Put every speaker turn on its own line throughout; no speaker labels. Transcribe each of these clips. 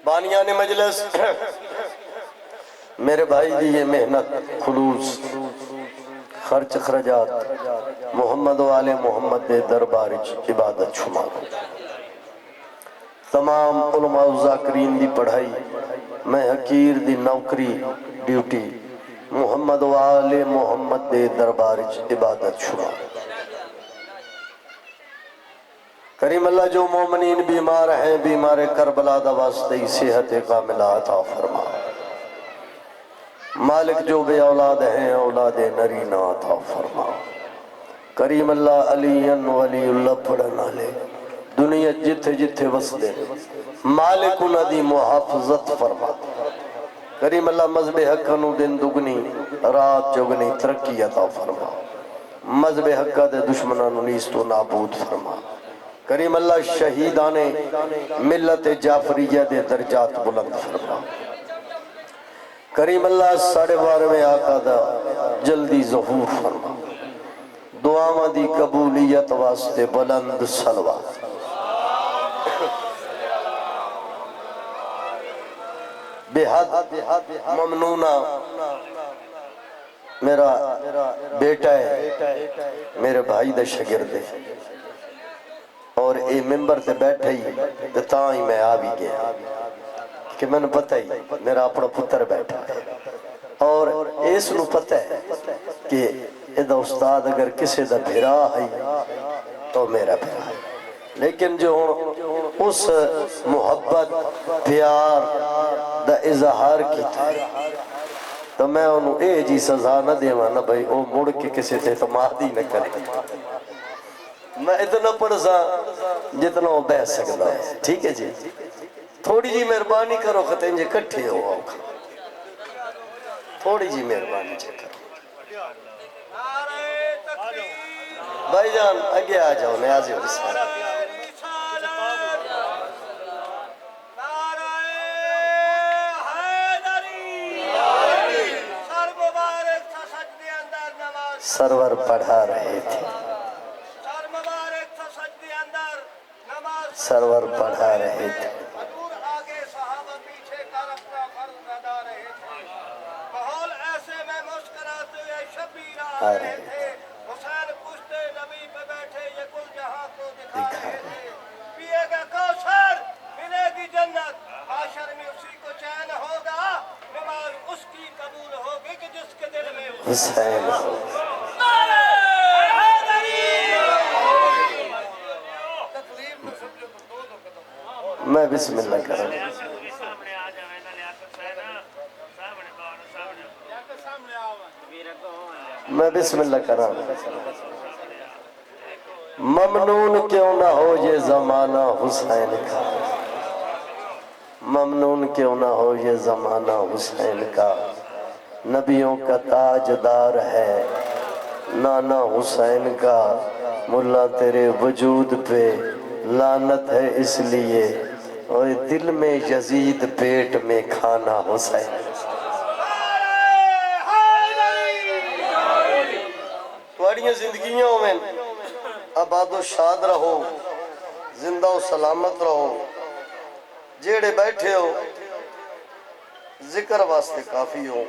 بانیان مجلس میرے بھائی دی یہ محنت خلوص خرچ خرجات محمد و آل محمد دے دربار عبادت شمار تمام علماء و ذاکرین دی پڑھائی میں حقیر دی نوکری ڈیوٹی محمد و آل محمد دے دربار عبادت شمار کریم اللہ جو مومنین بیمار ہیں بیمار کربلا دا واسطے صحت کاملہ عطا فرما مالک جو بے اولاد ہیں اولاد نرینہ عطا فرما کریم اللہ علی ولی اللہ پڑھنا لے دنیا جتھے جتھے وسدے مالک انہ دی محافظت فرما کریم اللہ مذہب حق نو دن دگنی رات جگنی ترقی عطا فرما مذہب حق دے دشمنانو نیست و نابود فرما کریم اللہ شہیدان ملت جعفریہ دے درجات بلند فرما کریم اللہ ساڑھے بارہ میں آقا دا جلدی ظہور فرما دعاواں دی قبولیت واسطے بلند صلوات بے حد ممنونہ میرا بیٹا ہے میرے بھائی دا شگرد ہے اور اے ممبر تے بیٹھے ہی تاں ہی میں آ بھی گیا کہ میں نے پتہ ہی میرا اپنا پتر بیٹھا ہے اور اس نو پتہ ہے کہ ادھا استاد اگر کسے دا بھرا ہے تو میرا بھرا ہے لیکن جو اس محبت پیار دا اظہار کی تھا تو میں انہوں اے جی سزا نہ دیواں نہ بھائی او مڑ کے کسے تے اعتماد ہی نہ کرے میں اتنا پڑھ سا جتنا وہ بہ سکتا ہے ٹھیک ہے جی تھوڑی جی مہربانی کرو خطیں جے کٹھے ہو تھوڑی جی مہربانی جے کرو بھائی جان آگے آ جاؤ نیازی ہو بسم اللہ سرور پڑھا رہے تھے سرور پڑھا رہے تھے آ رہے تھے دکھا رہے
پیے گا کوثر ملے گی جنت حاشر میں اسی کو چین ہوگا نماز اس کی قبول ہوگی کہ جس کے دل میں
حسین میں بسم اللہ کروں میں بسم اللہ کروں ممنون کیوں نہ ہو یہ زمانہ حسین کا ممنون کیوں نہ ہو یہ زمانہ حسین کا نبیوں کا تاجدار ہے نانا حسین کا ملا تیرے وجود پہ لعنت ہے اس لیے اور دل میں یزید پیٹ میں کھانا حسین تواڑیاں زندگیاں میں آباد و شاد رہو زندہ و سلامت رہو جیڑے بیٹھے ہو ذکر واسطے کافی ہو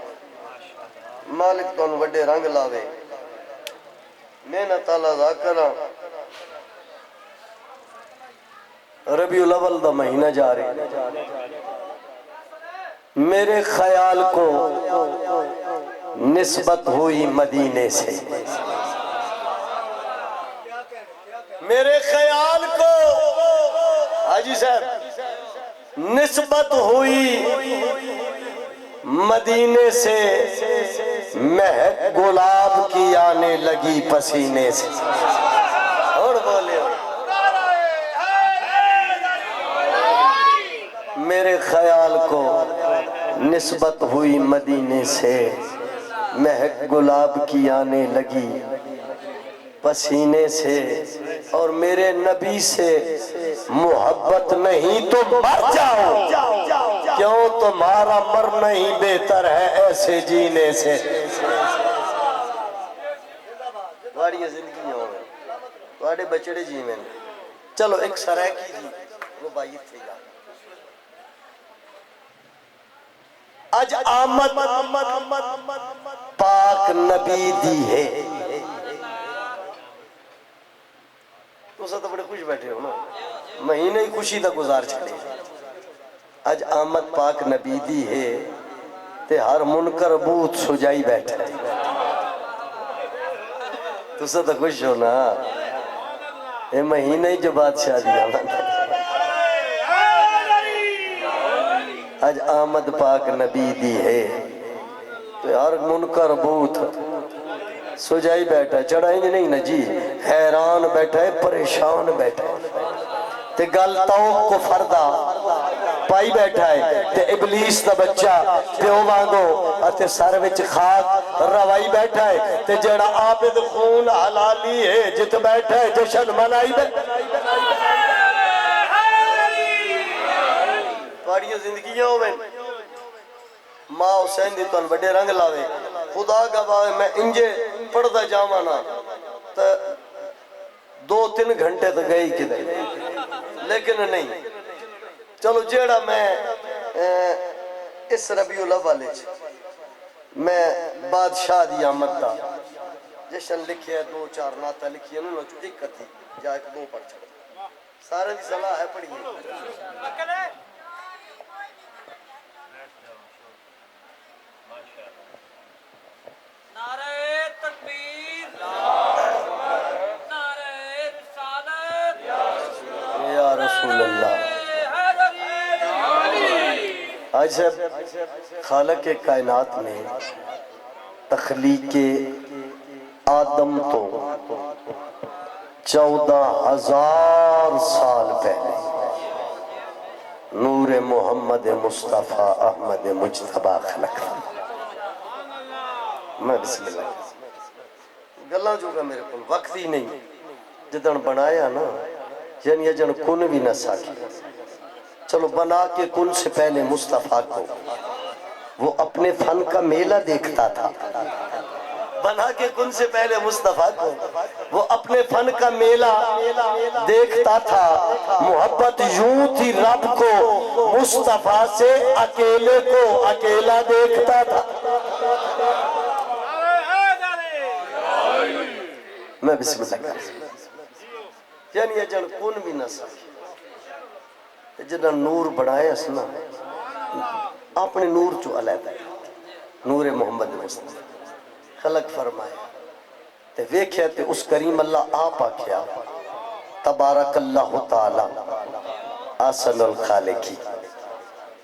مالک تو ان وڈے رنگ لاوے محنت اللہ ذاکرہ ربیع الاول دا مہینہ جا رہے میرے خیال کو نسبت ہوئی مدینے سے میرے خیال کو حاجی صاحب نسبت ہوئی مدینے سے مہک گلاب کی آنے لگی پسینے سے اور بولے میرے خیال کو نسبت ہوئی مدینے سے مہک گلاب کی آنے لگی پسینے سے اور میرے نبی سے محبت نہیں تو مر جاؤ کیوں تمہارا مرنا ہی بہتر ہے ایسے جینے سے تمہاری زندگی ہو گئی تمہارے بچڑے جی میں چلو ایک سرائے کی جی وہ بائی تھے گا اج آمد پاک نبی دی ہے. تو سب تو بڑے خوش بیٹھے ہو نا, مہینہ ہی خوشی دا گزار چلے. اج آمد پاک نبی دی ہے تے ہر منکر بوت سجائی بیٹھے. تو سب تو خوش ہو نا, یہ مہینہ ہی جو بادشاہ دی آمد. اج آمد پاک نبی دی ہے تو ہر منکر بوت سجائی بیٹھا. چڑھائیں نہیں نا جی, حیران بیٹھا ہے, پریشان بیٹھا ہے. تے گل توق کو فردہ پائی بیٹھا ہے تے ابلیس دا بچہ پیو وانگو اتے سر وچ خاک روائی بیٹھا ہے. تے جڑا عابد خون حلالی ہے جت بیٹھا ہے جشن منائی بیٹھا ہے. توڑیاں زندگیاں ہوئے ماں حسین دی تون بڑے رنگ لاوے. خدا گواہ میں انجے پڑھدا جاوانا تو 2-3 گھنٹے تو گئی کدھر, لیکن نہیں. چلو جیڑا میں اس ربیع الاول میں بادشاہ دی آمد دا جشن لکھے 2-4 نعتیں لکھی انہوں نے ایک تھی جا ایک 2 پڑھ چھڑا. سارے دی صلاح ہے پڑھیے.
نعرہ تکبیر, نعرہ رسالت,
یا رسول اللہ. آج جب خالق کائنات نے تخلیق آدم تو 14,000 سال پہلے نور محمد مصطفیٰ احمد مجتبیٰ خلق. میں بسم اللہ گلہ جو گا میرے کو وقت ہی نہیں. جدن بنایا نا یعنی جن کن بھی نہ ساکی. چلو بنا کے کن سے پہلے مصطفیٰ کو وہ اپنے فن کا میلہ دیکھتا تھا. بنا کے کن سے پہلے مصطفیٰ کو وہ اپنے فن کا میلہ دیکھتا تھا. محبت یوں تھی رب کو مصطفیٰ سے اکیلے کو اکیلا دیکھتا تھا. میں بسم اللہ یعنی یہ جن کن بھی نہ سکے جنہاں نور بڑھائے اسنا اپنے نور چو علیہ نور محمد مصطفیٰ خلق فرمایا تے ویکھیا تے اس کریم اللہ آپ آکھیا تبارک اللہ تعالی آسن الخالقی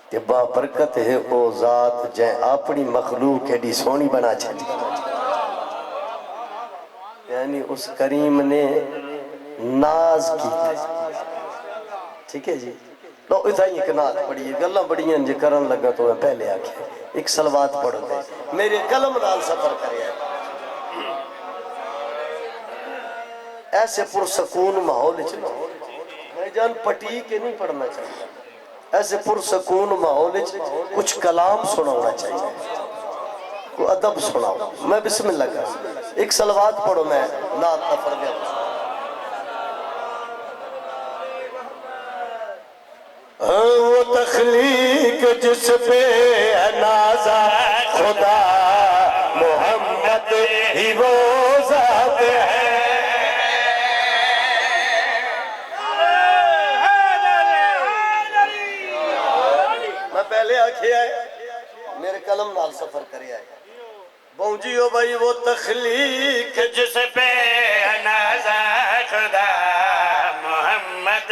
تے با برکت ہے او ذات جائیں اپنی مخلوق ایڈی سونی بنا چلی. یعنی اس کریم نے ناز کی. ٹھیک ہے جی, لو اتھا ہی ایک نعت پڑھئیے. گلہ بڑیاں جے کرن لگا تو میں پہلے آکھے ایک صلوات پڑھ دے میرے قلم نال سفر کرے. ایسے پرسکون ماحول چلو میں جان پٹی کے نہیں پڑھنا چاہیے. ایسے پرسکون ماحول کچھ کلام سنانا چاہیے, کو ادب سناؤ. میں بسم اللہ کر ایک صلوات پڑھو. میں نعت نفر گیا وہ تخلیق جس پہ نازا خدا محمد ہی وہ ذات ہے. میں پہلے آکھے آئے میرے قلم نال سفر کرے آئے. بونجی ہو بھائی وہ تخلیق
جس پہ نازا خدا محمد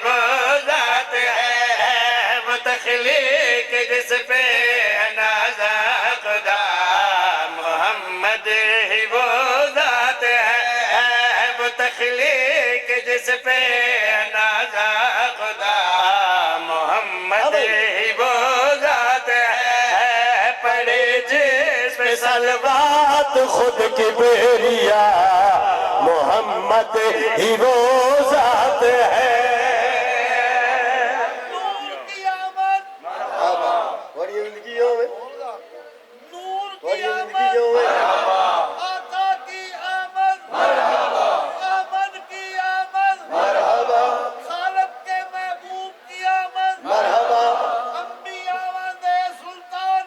وہ ذات ہے. وہ تخلیق جس پہ نازا خدا محمد وہ ذات ہے. وہ تخلیق جس پہ نازا خدا محمد وہ ذات ہے. پڑے جس پہ
سلوات خود کی بیریا محمد ہی وہ ذات ہے.
نور کی آمد,
بڑی زندگی ہوئے,
نور کی
بڑی
آمد,
زندگی ہوئے.
آقا کی آمد, آمد کی آمد,
مرحبا
خالق کے محبوب کی آمد,
مرحبا
انبیاء والے سلطان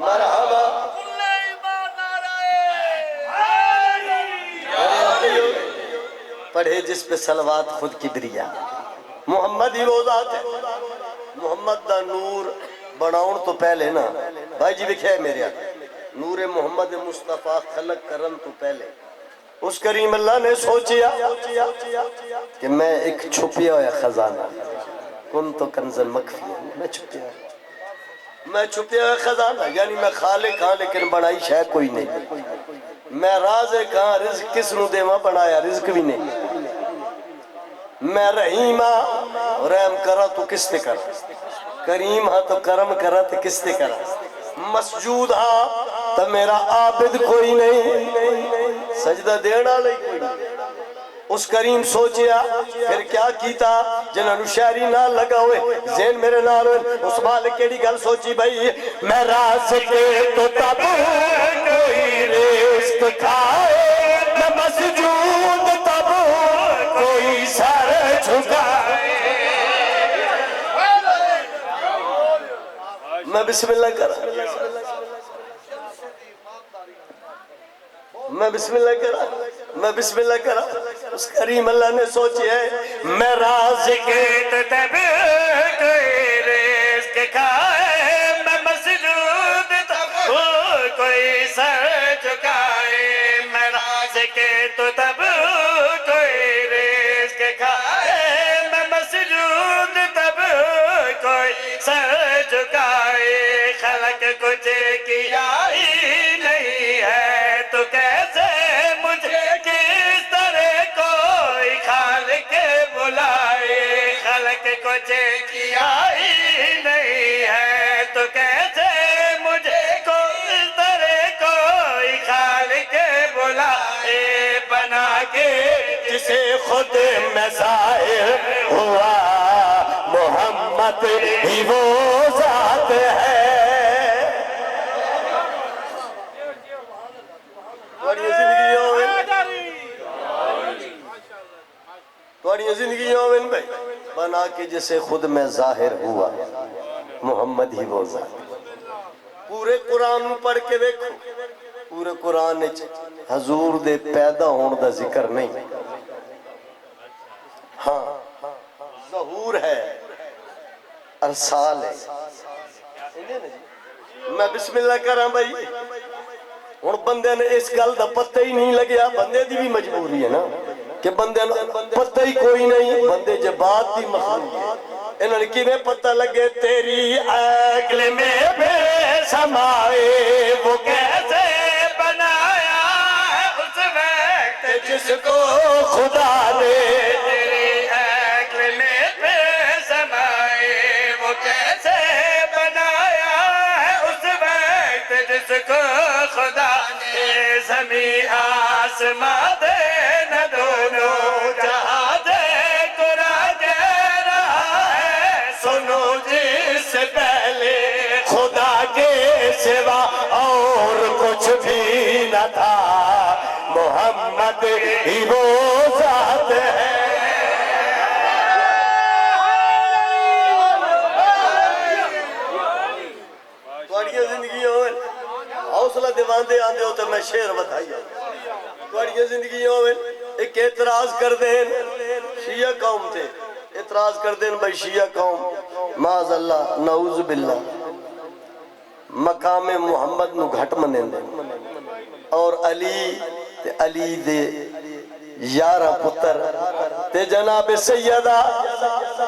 مرحبا
کلے ایمان نعرہ
پڑھے جس پہ صلوات خود کی بریا محمد ہی وہ ذات ہے محمد دا نور بناؤن تو پہلے نا بھائی جی لکھے میرے آگے نور محمد مصطفیٰ خلق کرن تو پہلے اس کریم اللہ نے سوچیا کہ میں ایک چھپیا ہوا خزانہ کن تو کنزن مخفی میں چھپیا ہوا خزانہ یعنی میں خالق ہاں لیکن بنائی شے کوئی نہیں میں رازق ہاں رزق کس نو دیواں بنایا رزق بھی نہیں میں رحیم ہاں رحم کرا تو کس تے کرا کریم ہاں تو کرم کرا تو کس تے کرا مسجود ہاں تو میرا عابد کوئی نہیں سجدہ دینا لئی کوئی نہیں اس کریم سوچیا پھر کیا کیتا جنہوں شہری نہ لگا ہوئے ذہن میرے نال اس مالک کیڑی گل سوچی بھائی میں رازق تو تب کوئی رزق کھائے میں مسجود تب کوئی سر جھکائے میں بسم اللہ کرا میں بسم اللہ کرا میں بسم اللہ کرا اس کریم اللہ نے سوچی ہے میں رازق
تو تب کوئی رزق کھائے میں مسجود تب کوئی سر جھکائے میں رازق تو تب کوئی رزق کھائے میں مسجود تب کوئی سر جھکائے خلق کچھ کیا ہی نہیں ہے تو کیسے مجھے کس طرح کوئی خالق بلائے خلق کچھ کیا ہی نہیں ہے تو کیسے مجھے کس طرح کوئی خالق بلائے بنا کے جسے خود میں ظاہر ہوا محمد ہی وہ ذات ہے
توڑی زندگی یومن بھائی بنا کے جسے خود میں ظاہر ہوا محمد ہی وہ ذات پورے قرآن پڑھ کے دیکھو پورے قرآن حضور دے پیدا ہون دا ذکر نہیں ہاں ظہور ہے ارسال ہے میں بسم اللہ کراں بھائی اور بندے نے اس گل دا پتہ ہی نہیں لگیا بندے دی بھی مجبوری ہے نا کہ بندے نے پتہ ہی کوئی نہیں بندے جب بات دی مخلوق ہے انہوں نے کی میں پتہ لگے تیری عقل میں بے سمائے وہ کیسے بنایا اس وقت جس کو خدا نے
تیری عقل میں بے سمائے وہ کیسے بنایا اس وقت جس کو خدا نے زمین آسمان دے نہ دونوں جہاں دے قرآن دے رہا ہے سنو جس سے پہلے خدا کے سوا اور کچھ بھی نہ تھا محمد ہی وہ ذات ہے
توڑی زندگی ہوئے حوصلہ دیوان دے آندے ہو تو میں شعر بتائی توڑی زندگی ہوئے ایک اعتراض کر دین شیعہ قوم تھے اعتراض کر دین بھائی شیعہ قوم معاذ اللہ نعوذ باللہ مقام محمد نو گھٹ منیں دے اور علی دے یارہ پتر تے جناب سیدہ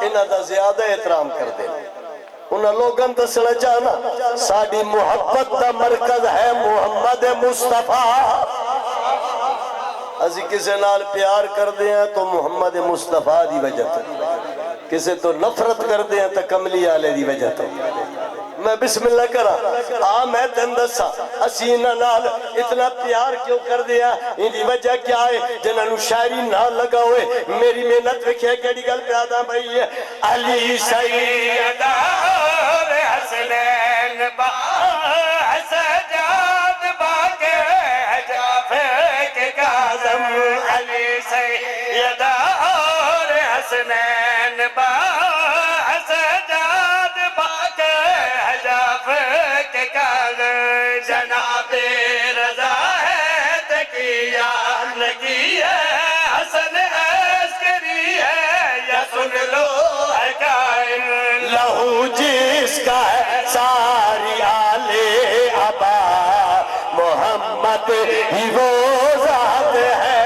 انہ دا زیادہ احترام کر دیں انہاں لوگاں دسنا چاہنا ساڑی محبت دا مرکز ہے محمد مصطفیٰ ازی کسے نال پیار کر دیا تو محمد مصطفیٰ دی وجہ تو کسے تو نفرت کر دیا تو کملی آلے دی وجہ تو میں بسم اللہ کرا میں تندسا اسینہ نال اتنا پیار کیوں کر دیا انہی وجہ کیا ہے جنہوں شاعری نہ لگا ہوئے میری محنت رکھے کیڑی گل پیادا بھائی ہے علی
سیدہ اور حسنین با سجاد باقی جعفر کے کاظم علی سیدہ اور حسنین با سجاد باقی جعفر کے کاظم
ذات ہی وہ ذات ہے.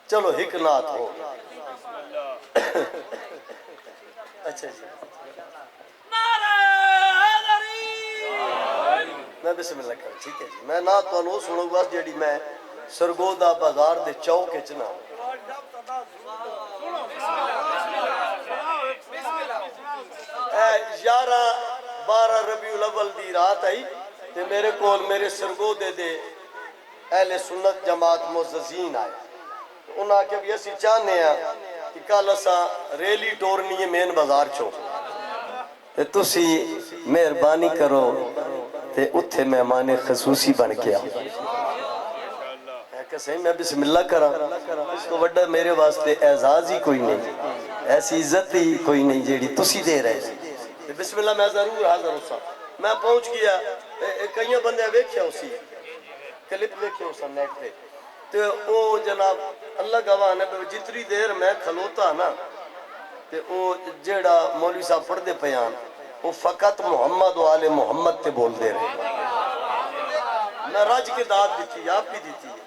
چلو ایک نعت ہو. اچھا جی میں بسم اللہ کروں. ٹھیک ہے جی. میں نعت تو انہوں سنوں گا جیڑی میں سرگودا بازار دے چوک چنا 11-12 ربیع الاول دی رات آئی تے میرے کول میرے سرگودے دے اہل سنت جماعت معززین آئے. انہاں کے بھی اسی چاہنے ہیں کہ کل اساں ریلی ٹورنی ہے مین بازار چو تے تسی مہربانی کرو تے اتھے مہمان خصوصی بن کے آؤ. کہ صحیح میں بسم اللہ کرا اس کو وڈا میرے واسطے اعزاز ہی کوئی نہیں ایسی عزت ہی کوئی نہیں جیڑی تسی دے رہے ہیں. بسم اللہ میں ضرور حاضر ہوں. میں پہنچ گیا کئی بندے ویکھیا اسی کلپ ویکھیا اسا نیٹ پہ تے او جناب اللہ گواہ نے جتنی دیر میں کھلوتا نا تے او جیڑا مولوی صاحب پڑھ دے پیان وہ فقط محمد و آل محمد تے بول دے رہے. میں راج کے داد دیتی آپ بھی دیتی ہے.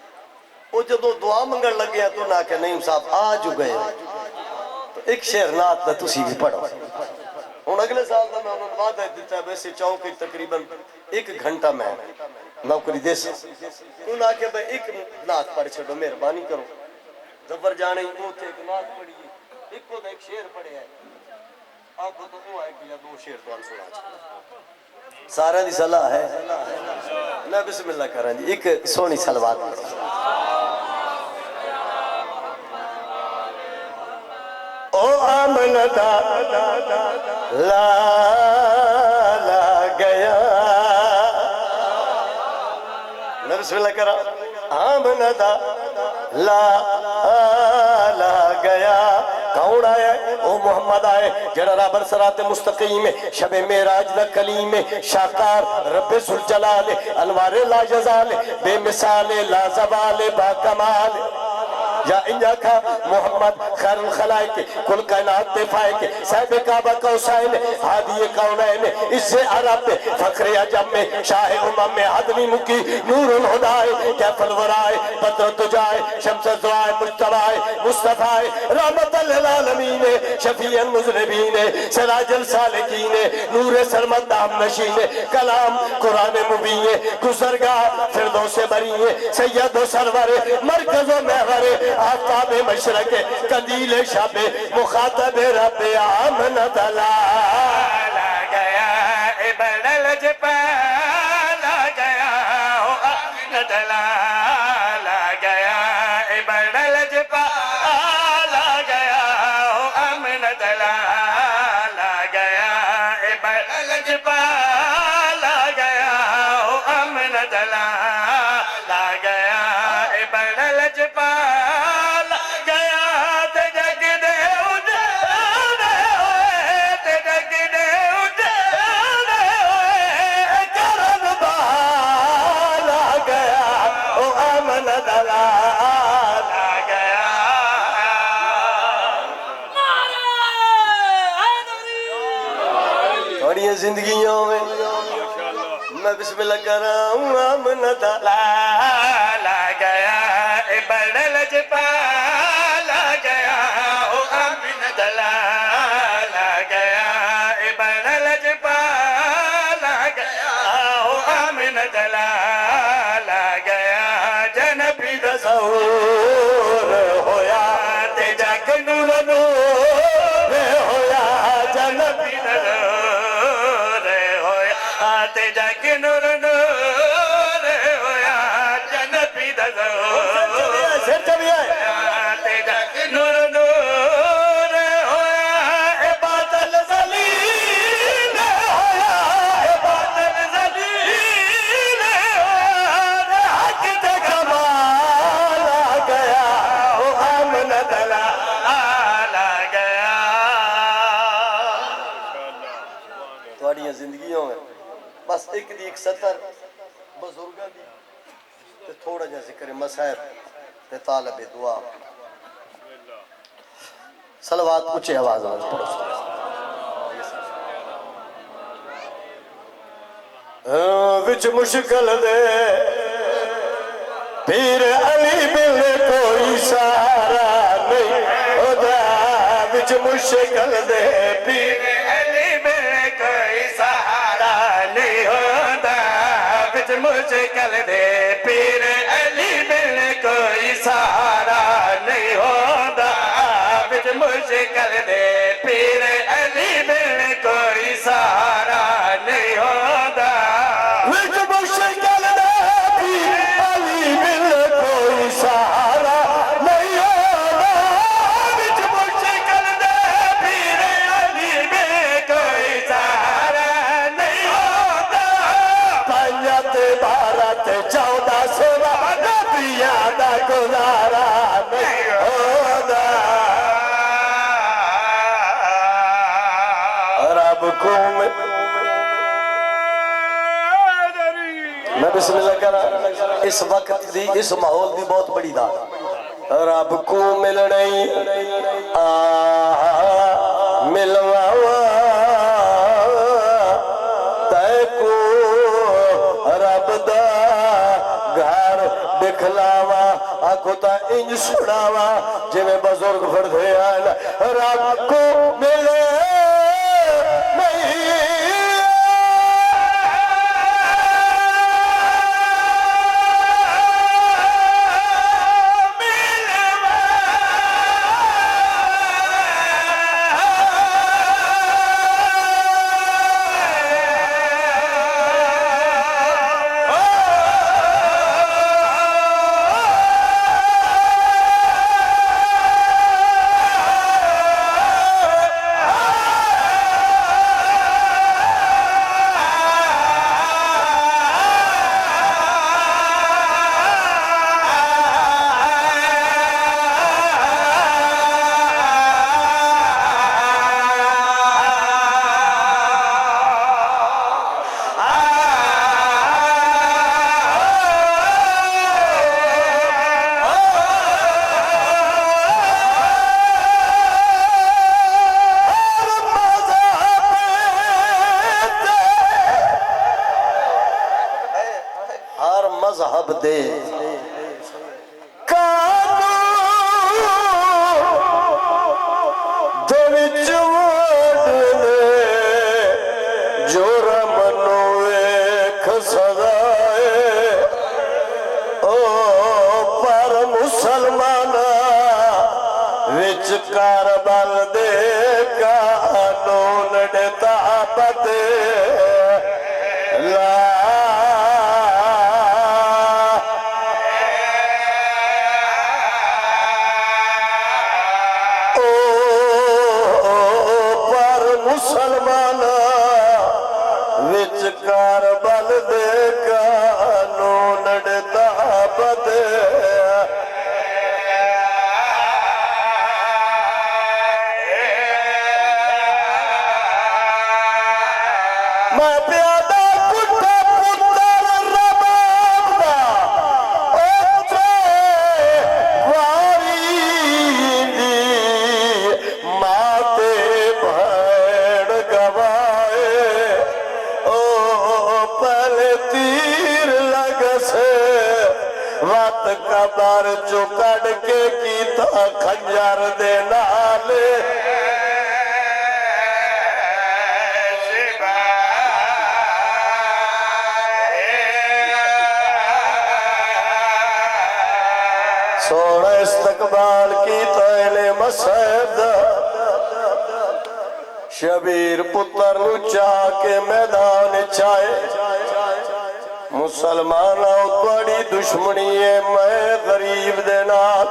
وہ جدو دعا منگن لگیا تو نہ کہ نہیں صاحب آج گئے تو ایک شعر نعت دا تسی بھی پڑھو. ہن اگلے سال دا میں انہوں نے وعدہ دیتا ہے ویسے چوک تقریباً 1 گھنٹہ میں نوکری دے سکتا. انہوں نے کہ بھئی ایک نعت پڑھ چھڑو مہربانی کرو. ظفر جانے وہ تھے ایک نعت پڑھی ایک کو ایک شعر پڑھے ہے آپ کو تو وہ ہے کہ 2 شعر تو سنا چھڑو سارا دی صلاح ہے. میں بسم اللہ کر رہا جی ایک سونی سلوات پڑھو. او آمنہ لا گیا میں بسم اللہ کر رہا آمنہ لا گیا. کون آیا ہے او محمد آئے جڑا رابر سرات مستقیم شب معراج دا کلیم شاکار رب ذوالجلال انوار لا جزال بے مثال لا زوال با کمال یا انجا کا محمد خیر الخلائق کل کائنات دے فائق صاحب کعبہ کوسائن حادی کونین اس سے عرب فخر عجم میں شاہ امم میں عدمی مکی نور الہدائے کیف الورائے بدر تجائے شمس الزوائے مجتبائے مصطفیٰ رحمت للعالمین شفیع المذنبین سراج السالکین نور سرمد دام نشین کلام قرآن مبین گزرگاہ فردوس بریئے سید و سرور مرکز و محور آفتاب مشرق قندیل شب مخاطب رب آمنت لا
گیا ابن الجپا لا گیا آمنت لا گیا ابن الجپا لا گیا آمنت لا گیا ابن الجپا لا گیا آمنت لا گیا ابن الجپا
زندگیوں میں میں بسم اللہ کر رہا ہوں آمنت
لا گیا ابن الجپا لا گیا آمنت لا گیا ابن الجپا لا گیا آمنت لا گیا جنبی
تصور ہویا تے جگ نور نور ہویا جنبی تصور
تے جگ نور نور ہویا جنبی تصور
سر چبی آئے
تے جگ نور نور ہویا عبادت ذلیل ہویا عبادت ذلیل ہویا
حق تے کمال آ گیا او آمنت
لا گیا.
تھوڑیاں زندگیوں میں بس ایک دی ایک سطر بزرگاں دی تے تھوڑا جا ذکر مسائب تے طالب دعا. صلوات اونچی آواز میں پڑھو وچ مشکل دے پیر علی مل کوئی سارا نہیں خدا وچ مشکل دے
پیر علی مل کوئی سہارا نہیں ہوتا بچ مشکل دے پیر علی مل کوئی سہارا نہیں ہوتا بچ مشکل دے پیر علی مل کوئی سہارا نہیں ہوتا
وچ مشکل دے پیر علی مل کوئی سارا نہیں ہوتا
بچ مشکل دے پیر علی مل کوئی سہارا نہیں ہوتا
پنجت بھارت 1416 نبیاں دا گزارا نہیں ہوتا رب کو میں بسم اللہ کر رہا اس وقت دی اس ماحول دی بہت بڑی داد رب کو ملنے ملواوا تے کو رب دا گھر دکھلاوا آکھو تا انج سڑاوا جے میں بزرگ فردے آئے رب کو ملے مذہب دے قانون دے وچ وڈنے جرم نو ایک سزائے او پر مسلمانہ وچ کاربل دے قانون دے تابت لا مسلمان وچ کاربل دے قانون ڈتا بدے میں پیادہ کٹھا پتر رباب دا اوچے واری دی ماتے بھیڑ گوائے او پہلے تیر لگ سے وقت قبر چکڑ کے کیتا خنجر دے نالے سوڑا استقبال کی تیلے مسجد شبیر پتر نو چاہ کے میدان چائے مسلمان بڑی دشمنی ہے میں غریب دے نال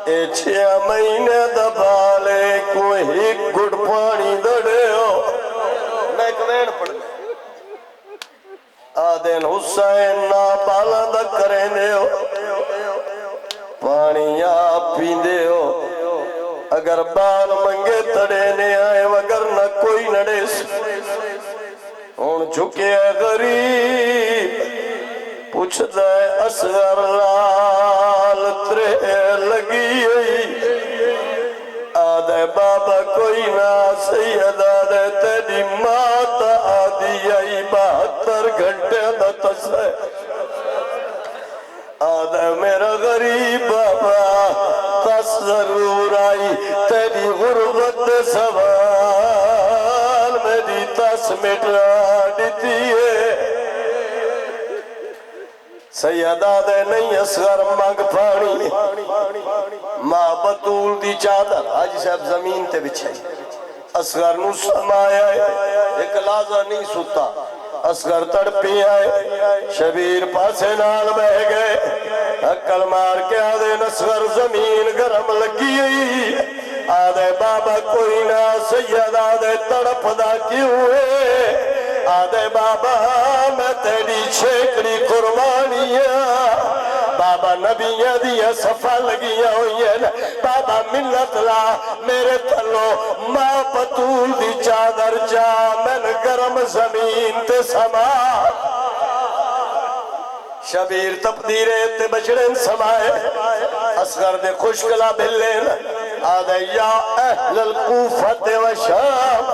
اے 6 مہینے دبالے کوئی گڑ پانی دڑے ہو میں کوین پڑھ لیں آدین حسین نا بالا دا کرنے ہو پانی آپ پیندے ہو اگر بال منگے تڑے نے آئے وگر نہ کوئی نڑے ان جھکے غریب پوچھ دائے اصغر لال ترے لگی سیدہ نے تیری مات آدھی آئی 72 گھنٹے دا تسے آدھا میرا غریب بابا تس ضرور آئی تیری غربت سوال میری تس مٹا دیتی ہے سیدہ دے نہیں اصغر مانگ پھاڑی ماں بطول دی چادر حاجی صاحب زمین تے بچھائی اصغر نو سمایا ایک لازہ نہیں ستا اصغر تڑپی آئے شبیر پاسے نال بہ گئے عقل مار کے آدھے اصغر زمین گرم لگی آدھے بابا کوئی نہ سید آدھے تڑپ دا کیوں ہے آدھے بابا میں تیری چھیکڑی قربانیاں بابا نبیاں دیا صفحہ لگیاں ہوئی ہے بابا ملت لا میرے تھلو ماں بطول دی چادر جا من گرم زمین تے سما شبیر تپدیرے تے بچڑن سمائے اصغر دے خوشکلا بھلین آدھے یا اہل الکوفت و شام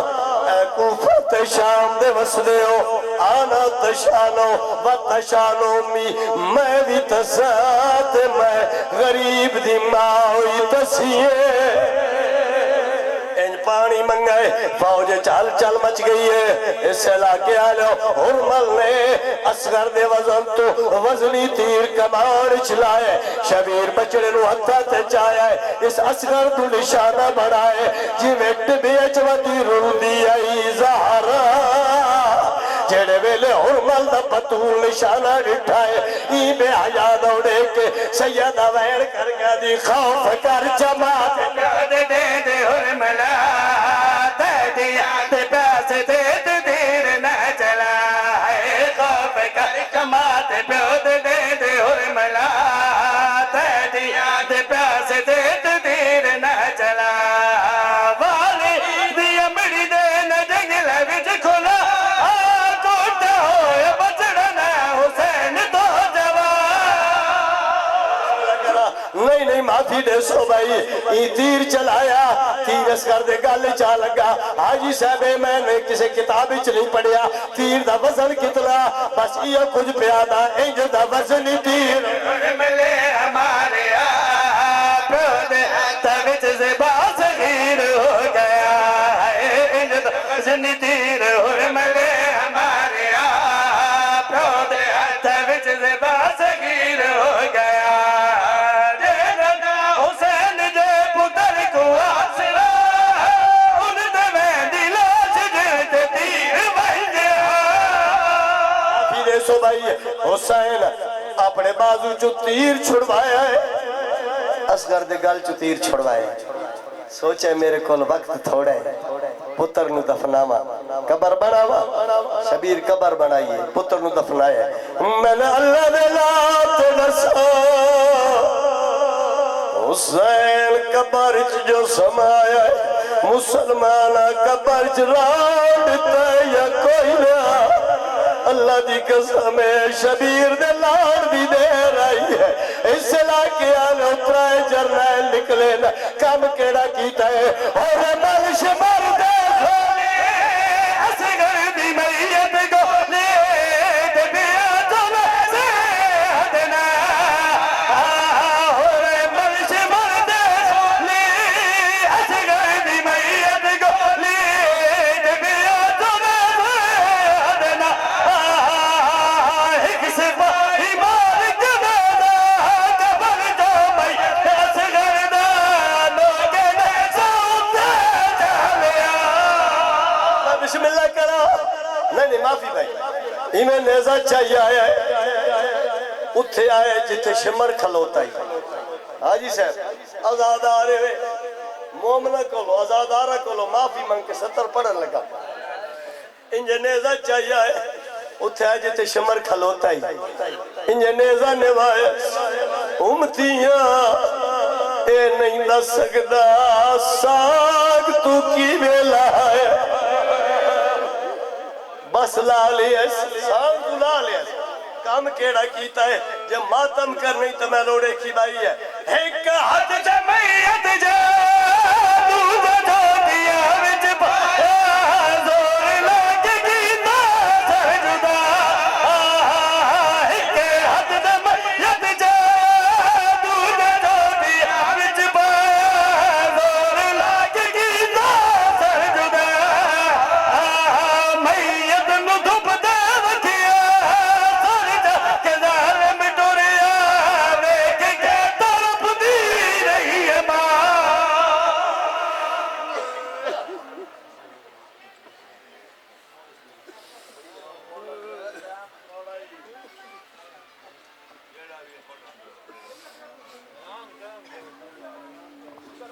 اے کوفت شام دے وسدے ہو آنا تشانو و تشانو می میں بھی تسات میں غریب دی ماں ہوئی تسیے انج پانی منگائے فوج چال چال مچ گئی ہے اس علاقے آلو حرمل نے اصغر دے وزن تو وزنی تیر کمار چلائے شبیر بچڑے نو ہتھا تے چایا ہے اس اصغر تو نشانہ بڑھائے جی ویٹ بیچ ودی رول دی آئی زہرا جڑے ویلے حرمل دا بطول نشانہ رٹھائے ای بے حیا دوڑے کے سیدہ ویر کر گیا دی خوف کر جماعت
دے دے دے حرملا دے دیا دے پیسے دے دے دیر نہ چلا ہے خوف کر جماعت پیو دے دے دے حرملا دے دیا دے پیسے دے دے دیر نہ چلا والی دی امڑی دے نہ جنگل وچ کھولا کوٹا ہوئے بچڑنا حسین تو
نہیں نہیں معافی دے سو بھائی ای تیر چلایا تیر اس کر دے گل چا لگا حاجی صاحب میں نے کسی کتاب وچ نہیں پڑھیا تیر دا وزن کتنا بس یہ کچھ پیادا انج دا وزن تیر
ملے ہمارے آپ دے تبچ سے باسغیر ہو گیا انج دا وزن تیر ملے ہمارے آپ دے تبچ سے باسغیر ہو گیا حسین جے پتر کو آسرا ان دے میں دلاش جے تیر بن گیا
پھر سو بھائی حسین اپنے بازو چو تیر چھڑوایا ہے اصغر دے گل چو تیر چھڑوایا ہے سوچے میرے کول وقت تھوڑا ہے پتر نو دفناوا قبر بناوا شبیر قبر بنائیے پتر نو دفنایا میں نے اللہ دے لات نسا حسین قبر جو سمایا ہے مسلمانہ قبر رانڈتا یا کوئی نہ اللہ دی قسم ہے شبیر دے لار بھی دے رہی ہے اس علاقے آنے اترائے جرنائل نکلے نا کام کیڑا کیتا ہے اور ملش مر دے کھولے
اصغر دی میت کو لے دے بیا تم سے ہدنا اور ملش مر دے لے اصغر دی میت کو لے دے بیا تم سے ہدنا ایک سپاہی مار کبانا قبر جو میت اصغر دا لوگے نے سوتا چالیا
بسم اللہ کرو نہیں معافی بھائی انہیں نیزہ چاہیے آیا ہے اتھے آئے جتے شمر کھلوتا ہی حاجی صاحب ازادارے مومنہ کولو ازادارہ کولو معافی منگ کے 70 پڑھن لگا انجھے نیزہ چاہیے آئے اتھے آئے جتے شمر کھلوتا ہی انجھے نیزہ نوائے امتیاں اے نہیں نہ سکتا ساگ تو کی بیلا ہے بس لا لیا ساگ تو لا لیا کام کیڑا کیتا ہے جب ماتم کرنی تو میں لوڑے کی بائی ہے
ایک حد جمعیت جا دو جا دیا وچ